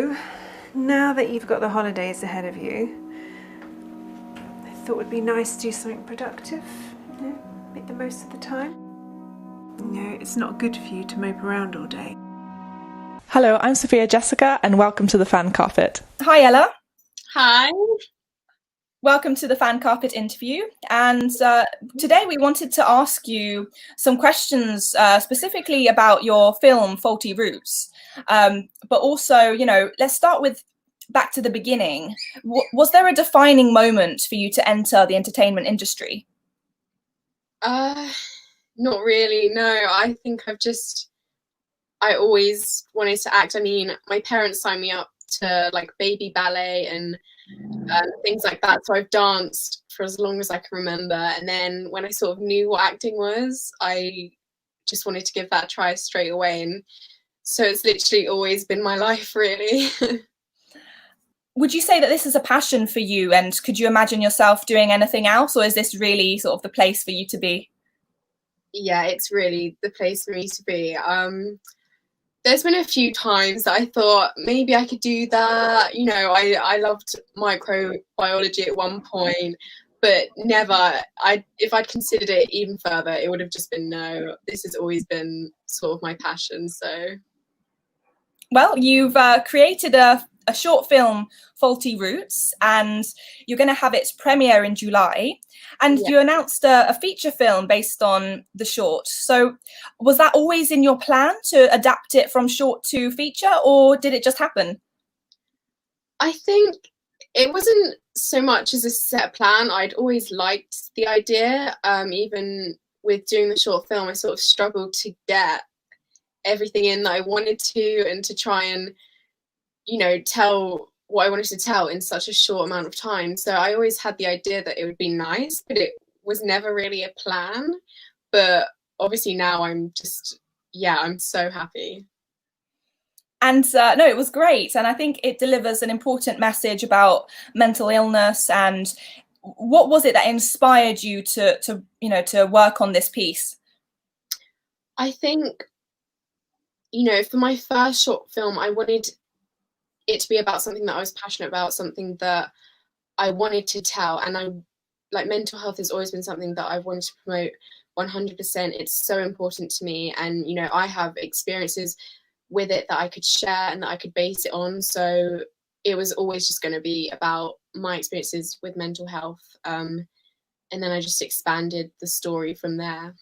So, now that you've got the holidays ahead of you, I thought it would be nice to do something productive, make the most of the time. It's not good for you to mope around all day. Hello, I'm Sophia Jessica, and welcome to the Fan Carpet. Hi, Ella. Hi. Welcome to the Fan Carpet interview. And today we wanted to ask you some questions specifically about your film, Faulty Roots. But also, let's start with back to the beginning. Was there a defining moment for you to enter the entertainment industry? Not really, no. I think I always wanted to act. I mean, my parents signed me up to like baby ballet and things like that. So I've danced for as long as I can remember. And then when I sort of knew what acting was, I just wanted to give that a try straight away. And so it's literally always been my life, really. Would you say that this is a passion for you? And could you imagine yourself doing anything else? Or is this really sort of the place for you to be? Yeah, it's really the place for me to be. There's been a few times that I thought maybe I could do that. I loved microbiology at one point, but never. If I'd considered it even further, it would have just been no. This has always been sort of my passion. So, well, you've created a short film, Faulty Roots, and you're going to have its premiere in July. And you announced a feature film based on the short. So was that always in your plan to adapt it from short to feature, or did it just happen? I think it wasn't so much as a set plan. I'd always liked the idea. Even with doing the short film, I sort of struggled to get everything in that I wanted to, and to try and, tell what I wanted to tell in such a short amount of time. So I always had the idea that it would be nice, but it was never really a plan. But obviously now I'm so happy. And no, it was great. And I think it delivers an important message about mental illness. And what was it that inspired you to work on this piece? I think, for my first short film, I wanted it to be about something that I was passionate about, something that I wanted to tell. And mental health has always been something that I've wanted to promote 100%. It's so important to me. And, I have experiences with it that I could share and that I could base it on. So it was always just going to be about my experiences with mental health. And then I just expanded the story from there.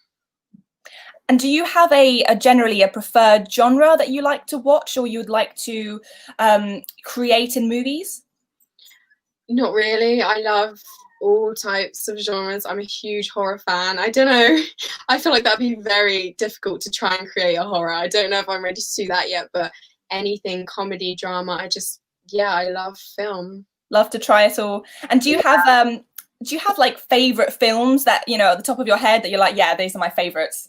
And do you have generally a preferred genre that you like to watch, or you would like to create in movies? Not really. I love all types of genres. I'm a huge horror fan. I don't know. I feel like that'd be very difficult to try and create a horror. I don't know if I'm ready to do that yet, but anything comedy, drama, I love film. Love to try it all. And do you have like favorite films that, at the top of your head that you're like, yeah, these are my favorites?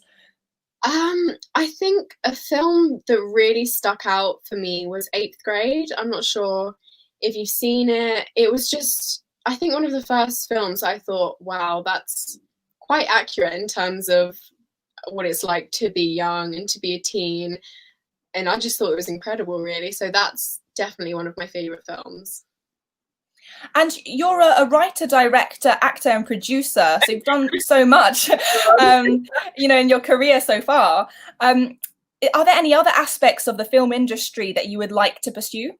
I think a film that really stuck out for me was 8th Grade. I'm not sure if you've seen it. It was just, I think, one of the first films I thought, wow, that's quite accurate in terms of what it's like to be young and to be a teen. And I just thought it was incredible, really. So that's definitely one of my favorite films. And you're a writer, director, actor, and producer. So you've done so much, in your career so far. Are there any other aspects of the film industry that you would like to pursue?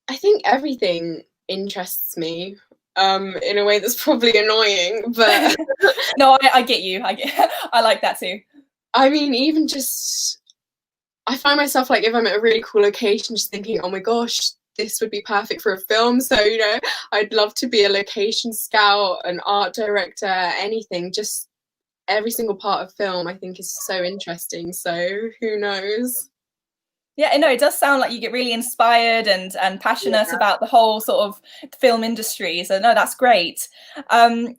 I think everything interests me in a way that's probably annoying, but no, I get you. I like that too. I mean, even just, I find myself like, if I'm at a really cool location, just thinking, oh my gosh, this would be perfect for a film. So, I'd love to be a location scout, an art director, anything. Just every single part of film I think is so interesting. So who knows? Yeah, no, it does sound like you get really inspired and passionate about the whole sort of film industry. So no, that's great. And,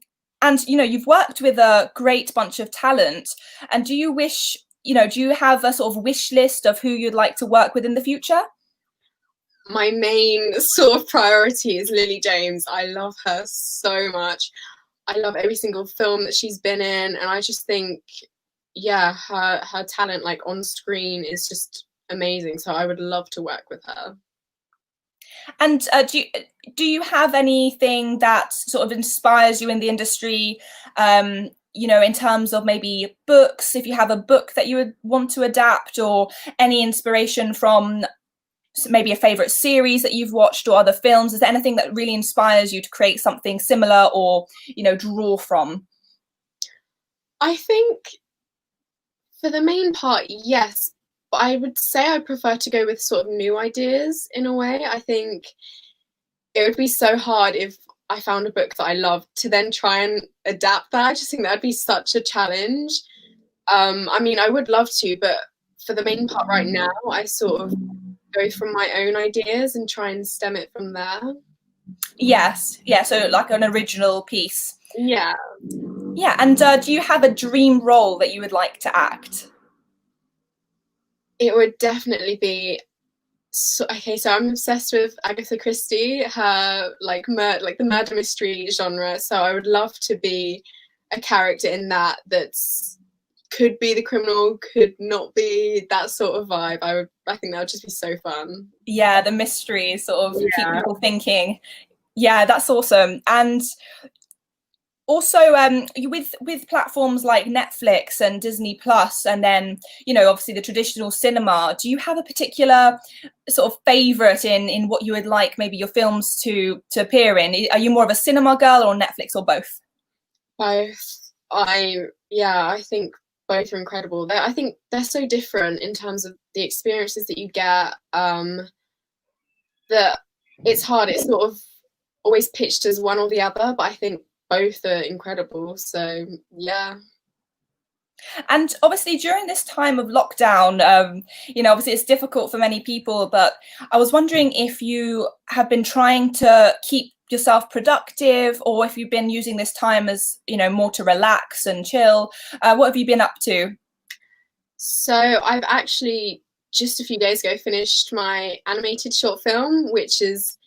you've worked with a great bunch of talent. And do you have a sort of wish list of who you'd like to work with in the future? My main sort of priority is Lily James. I love her so much. I love every single film that she's been in. And I just think, her talent like on screen is just amazing. So I would love to work with her. And do you have anything that sort of inspires you in the industry? In terms of maybe books, if you have a book that you would want to adapt, or any inspiration from maybe a favorite series that you've watched or other films? Is there anything that really inspires you to create something similar or, draw from? I think for the main part, yes, but I would say I prefer to go with sort of new ideas in a way. I think it would be so hard if I found a book that I loved to then try and adapt that. I just think that'd be such a challenge. I mean, I would love to, but for the main part right now, I sort of go from my own ideas and try and stem it from there. Yes, yeah, so like an original piece. Yeah. Yeah, and do you have a dream role that you would like to act? It would definitely be so I'm obsessed with Agatha Christie, her like the murder mystery genre. So I would love to be a character in that could be the criminal, could not be, that sort of vibe. I think that would just be so fun. Yeah, the mystery sort of keep people thinking. Yeah, that's awesome. And also with platforms like Netflix and Disney Plus, and then obviously the traditional cinema, do you have a particular sort of favorite in what you would like maybe your films to appear in? Are you more of a cinema girl or Netflix, or both? Both. I think both are incredible. I think they're so different in terms of the experiences that you get, that it's hard. It's sort of always pitched as one or the other, but I think both are incredible. So yeah. And obviously during this time of lockdown, obviously it's difficult for many people, but I was wondering if you have been trying to keep yourself productive, or if you've been using this time as, more to relax and chill. What have you been up to? So I've actually just a few days ago finished my animated short film, which is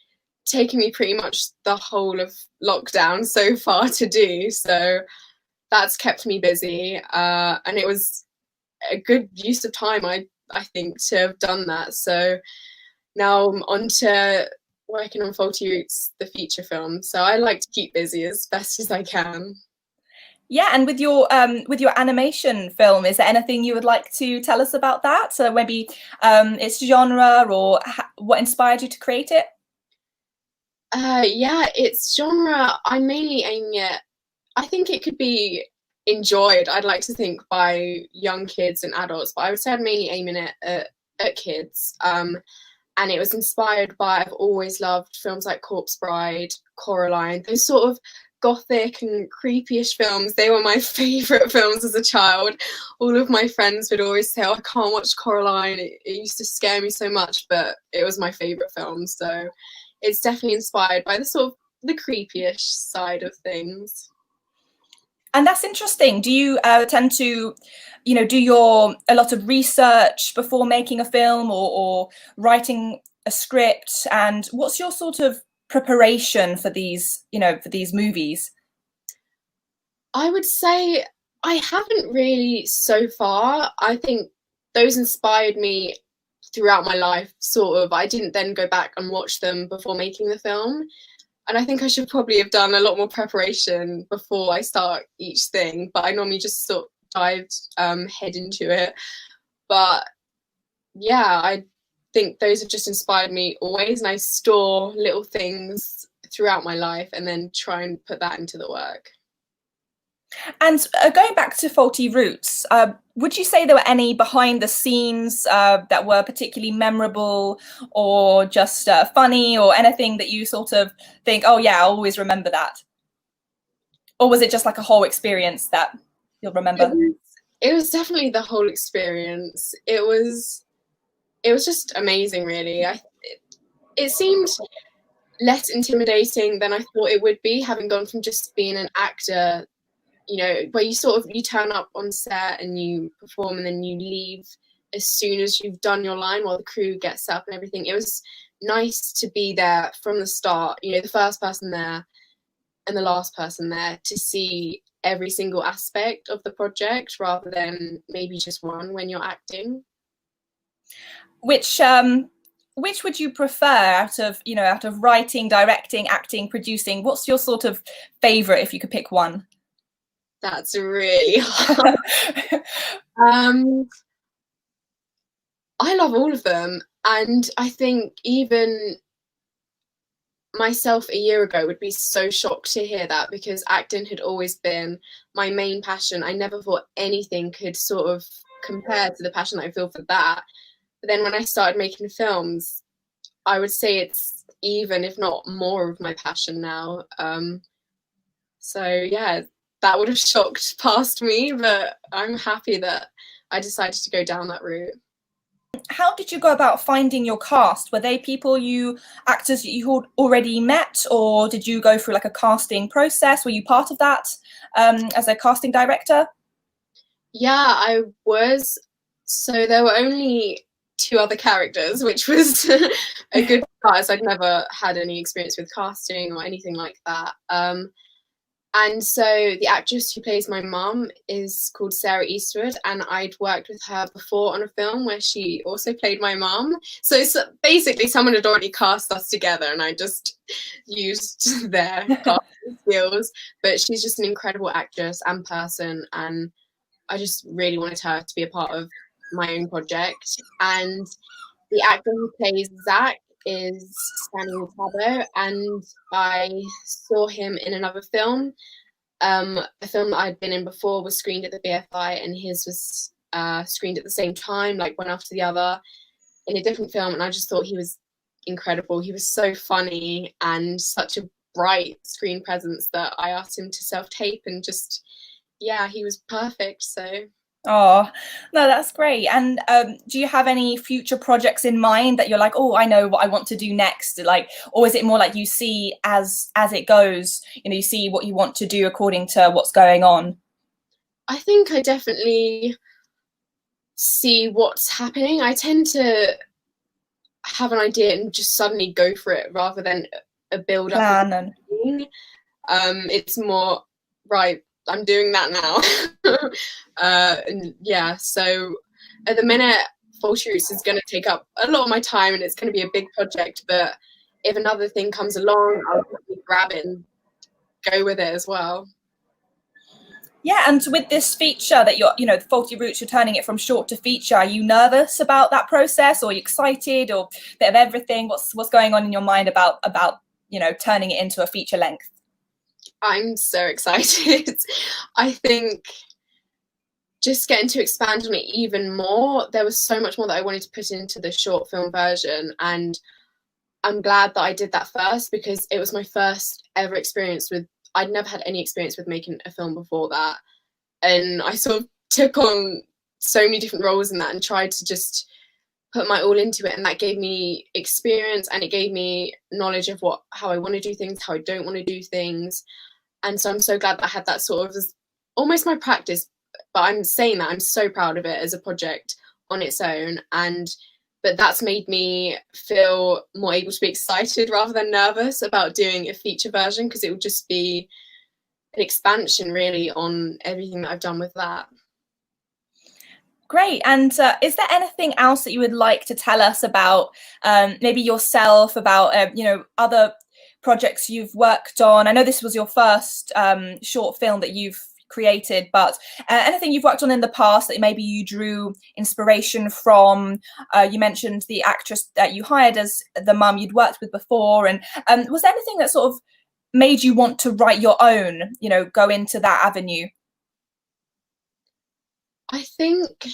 taking me pretty much the whole of lockdown so far to do. So that's kept me busy, and it was a good use of time, I think, to have done that. So now I'm on to working on Faulty Roots, the feature film. So I like to keep busy as best as I can. Yeah, and with your animation film, is there anything you would like to tell us about that? So maybe its genre, or what inspired you to create it? Yeah, its genre, I'm mainly aiming at, I think it could be enjoyed, I'd like to think, by young kids and adults, but I would say I'm mainly aiming it at kids. And it was inspired by, I've always loved films like Corpse Bride, Coraline, those sort of gothic and creepy-ish films. They were my favourite films as a child. All of my friends would always say, oh, I can't watch Coraline, it used to scare me so much, but it was my favourite film. So it's definitely inspired by the sort of the creepy-ish side of things. And that's interesting. Do you tend to, do a lot of research before making a film, or writing a script? And what's your sort of preparation for these, for these movies? I would say I haven't really so far. I think those inspired me throughout my life, sort of. I didn't then go back and watch them before making the film. And I think I should probably have done a lot more preparation before I start each thing, but I normally just sort of dived head into it. But yeah, I think those have just inspired me always, and I store little things throughout my life and then try and put that into the work. And going back to Faulty Roots, would you say there were any behind the scenes that were particularly memorable, or just funny, or anything that you sort of think, oh yeah, I'll always remember that? Or was it just like a whole experience that you'll remember? It was definitely the whole experience. It was just amazing, really. It seemed less intimidating than I thought it would be, having gone from just being an actor, where you turn up on set and you perform and then you leave as soon as you've done your line while the crew gets up and everything. It was nice to be there from the start, the first person there and the last person there, to see every single aspect of the project rather than maybe just one when you're acting. Which would you prefer out of, out of writing, directing, acting, producing? What's your sort of favorite if you could pick one? That's really hard. I love all of them, and I think even myself a year ago would be so shocked to hear that, because acting had always been my main passion. I never thought anything could sort of compare to the passion that I feel for that. But then when I started making films, I would say it's even, if not more, of my passion now. So yeah, that would have shocked past me, but I'm happy that I decided to go down that route. How did you go about finding your cast? Were they actors that you had already met, or did you go through like a casting process? Were you part of that as a casting director? Yeah, I was. So there were only two other characters, which was a good start, as I'd never had any experience with casting or anything like that. And so the actress who plays my mum is called Sarah Eastwood, and I'd worked with her before on a film where she also played my mum. So basically someone had already cast us together, and I just used their casting skills. But she's just an incredible actress and person, and I just really wanted her to be a part of my own project. And the actor who plays Zach is Samuel Tabo, and I saw him in another film. A film that I'd been in before was screened at the BFI, and his was screened at the same time, like one after the other, in a different film. And I just thought he was incredible. He was so funny and such a bright screen presence that I asked him to self-tape, and just, yeah, he was perfect. So Oh, no, that's great. And do you have any future projects in mind that you're like, oh, I know what I want to do next? Like, or is it more like you see as it goes, you see what you want to do according to what's going on? I think I definitely see what's happening. I tend to have an idea and just suddenly go for it rather than a build up. Plan It's more, right, I'm doing that now. And yeah, so at the minute, Faulty Roots is going to take up a lot of my time, and it's going to be a big project. But if another thing comes along, I'll probably grab it and go with it as well. Yeah, and with this feature that you're, Faulty Roots, you're turning it from short to feature. Are you nervous about that process, or are you excited, or a bit of everything? What's going on in your mind about turning it into a feature length? I'm so excited. I think just getting to expand on it even more. There was so much more that I wanted to put into the short film version, and I'm glad that I did that first, because it was my first ever experience with, I'd never had any experience with making a film before that, and I sort of took on so many different roles in that and tried to just put my all into it, and that gave me experience, and it gave me knowledge of how I want to do things, how I don't want to do things. And so I'm so glad that I had that sort of almost my practice, but I'm saying that I'm so proud of it as a project on its own. But that's made me feel more able to be excited rather than nervous about doing a feature version, because it would just be an expansion really on everything that I've done with that. Great. And is there anything else that you would like to tell us about maybe yourself, about other projects you've worked on? I know this was your first short film that you've created, but anything you've worked on in the past that maybe you drew inspiration from? You mentioned the actress that you hired as the mum you'd worked with before, and was there anything that sort of made you want to write your own, go into that avenue? I think,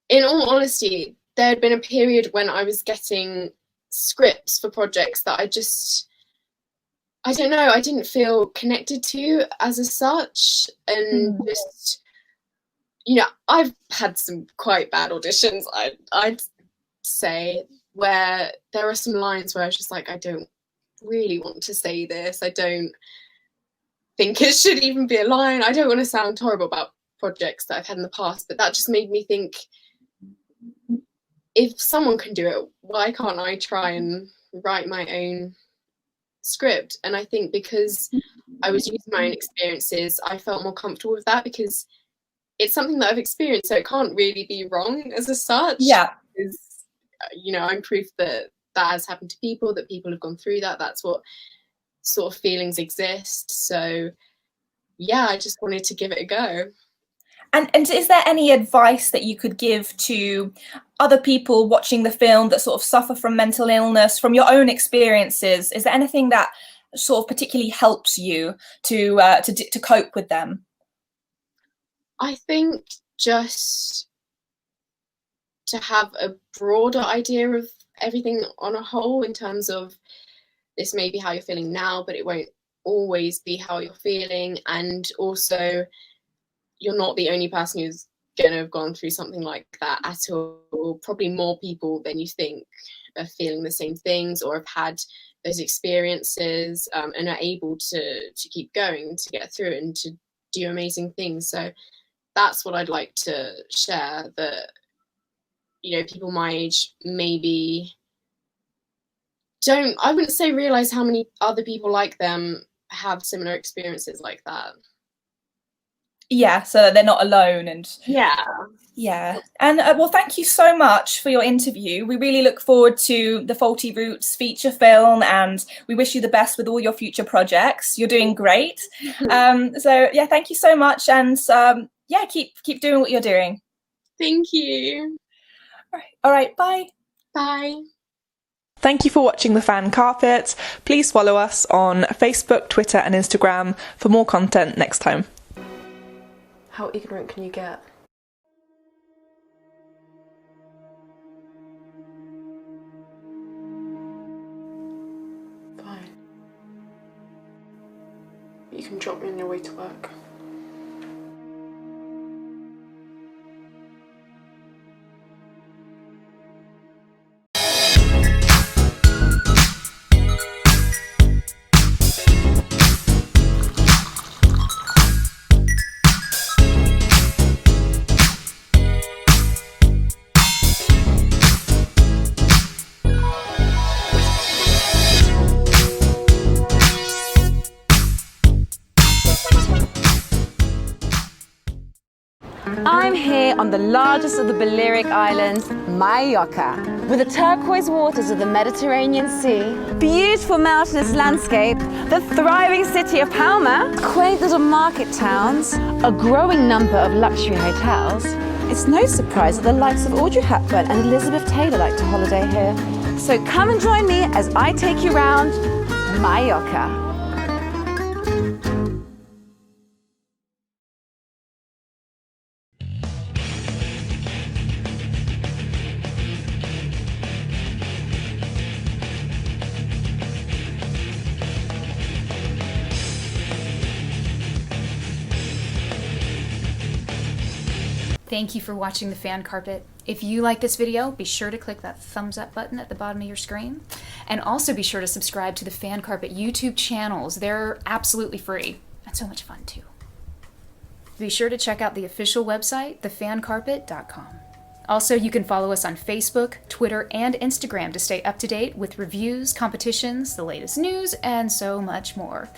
in all honesty, there had been a period when I was getting scripts for projects that I don't know, I didn't feel connected to as a such. And just, I've had some quite bad auditions, I'd say, where there are some lines where I was just like, I don't really want to say this. I don't think it should even be a line. I don't want to sound horrible about projects that I've had in the past, but that just made me think, if someone can do it, why can't I try and write my own script? And I think because I was using my own experiences, I felt more comfortable with that, because it's something that I've experienced, so it can't really be wrong as a such. Yeah. Because, I'm proof that that has happened to people, that people have gone through that. That's what sort of feelings exist. So yeah, I just wanted to give it a go. And is there any advice that you could give to other people watching the film that sort of suffer from mental illness, from your own experiences? Is there anything that sort of particularly helps you to cope with them? I think just to have a broader idea of everything on a whole, in terms of this may be how you're feeling now, but it won't always be how you're feeling. And also, you're not the only person who's going to have gone through something like that at all. Probably more people than you think are feeling the same things or have had those experiences, and are able to keep going, to get through it and to do amazing things. So that's what I'd like to share, that, people my age maybe I wouldn't say realize how many other people like them have similar experiences like that. Yeah, so that they're not alone. And yeah. And well, thank you so much for your interview. We really look forward to the Faulty Roots feature film, and we wish you the best with all your future projects. You're doing great. So yeah, thank you so much, and yeah, keep doing what you're doing. Thank you. All right, bye. Bye. Thank you for watching The Fan Carpet. Please follow us on Facebook, Twitter and Instagram for more content next time. How ignorant can you get? Fine. You can drop me on your way to work. I'm here on the largest of the Balearic Islands, Mallorca, with the turquoise waters of the Mediterranean Sea, beautiful mountainous landscape, the thriving city of Palma, quaint little market towns, a growing number of luxury hotels. It's no surprise that the likes of Audrey Hepburn and Elizabeth Taylor like to holiday here. So come and join me as I take you round Mallorca. Thank you for watching The Fan Carpet. If you like this video, be sure to click that thumbs up button at the bottom of your screen. And also be sure to subscribe to the Fan Carpet YouTube channels. They're absolutely free and so much fun too. Be sure to check out the official website, thefancarpet.com. Also, you can follow us on Facebook, Twitter, and Instagram to stay up to date with reviews, competitions, the latest news, and so much more.